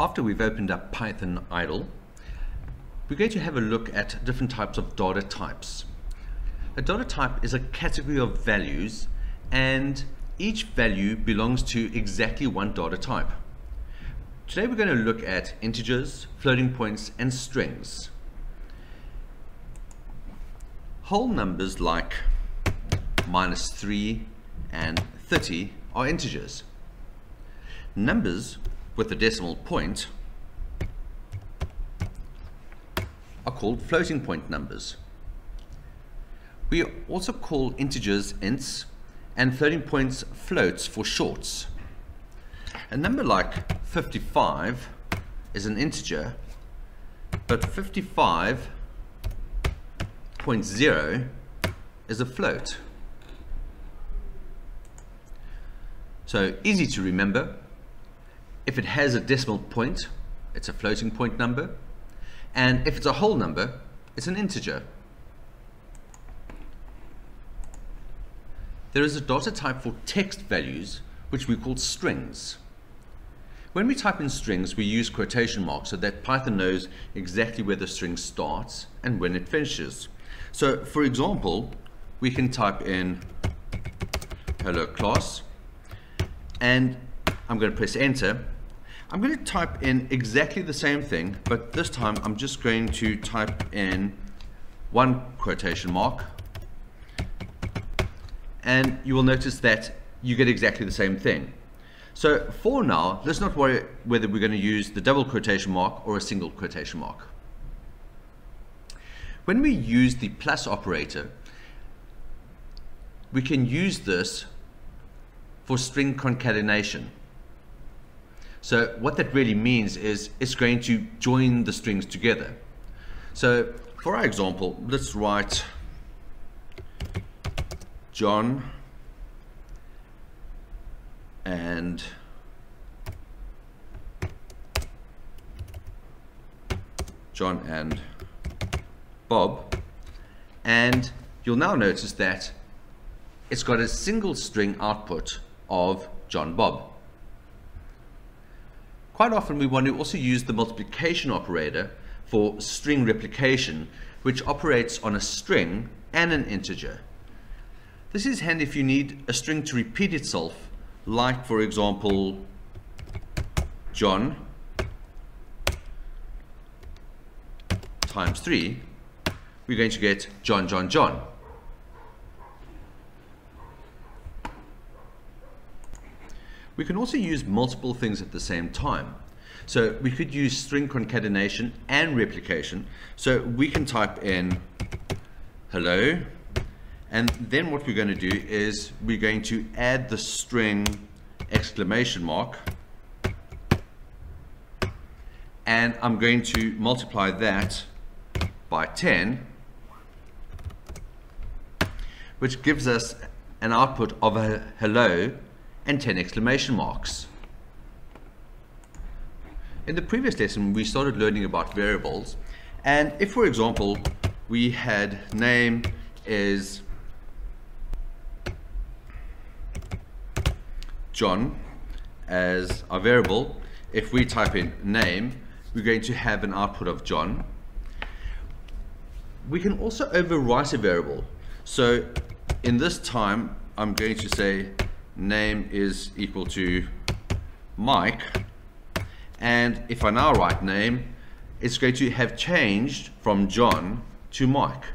After we've opened up Python idle, we're going to have a look at different types of data types. A data type is a category of values, and each value belongs to exactly one data type. Today we're going to look at integers, floating points, and strings. Whole numbers like -3 and 30 are integers. Numbers with a decimal point are called floating point numbers. We also call integers ints and floating points floats for shorts. A number like 55 is an integer, but 55.0 is a float. So easy to remember. If it has a decimal point, it's a floating point number, and if it's a whole number, it's an integer. There is a data type for text values, which we call strings. When we type in strings, we use quotation marks so that Python knows exactly where the string starts and when it finishes. So, for example, we can type in hello class, and I'm going to press enter. I'm going to type in exactly the same thing, but this time I'm just going to type in one quotation mark, and you will notice that you get exactly the same thing. So for now, let's not worry whether we're going to use the double quotation mark or a single quotation mark. When we use the plus operator, we can use this for string concatenation. So what that really means is it's going to join the strings together. So for our example, let's write John and Bob, and you'll now notice that it's got a single string output of John Bob. Quite often we want to also use the multiplication operator for string replication, which operates on a string and an integer. This is handy if you need a string to repeat itself, like for example John times 3, we're going to get John, John, John. We can also use multiple things at the same time. So we could use string concatenation and replication. So we can type in hello, and then what we're going to do is we're going to add the string exclamation mark, and I'm going to multiply that by 10, which gives us an output of a hello and 10 exclamation marks. In the previous lesson, we started learning about variables, and if, for example, we had name is John as our variable, if we type in name, we're going to have an output of John. We can also overwrite a variable. So in this time, I'm going to say name is equal to Mike, and if I now write name, it's going to have changed from John to Mike.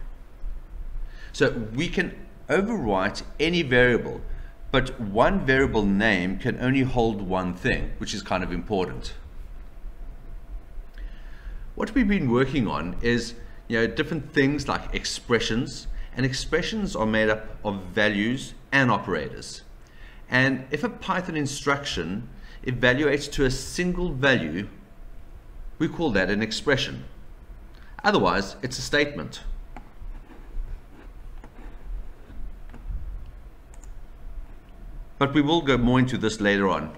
So we can overwrite any variable, but one variable name can only hold one thing, which is kind of important. What we've been working on is different things like expressions, and expressions are made up of values and operators. And if a Python instruction evaluates to a single value, we call that an expression. Otherwise, it's a statement. But we will go more into this later on.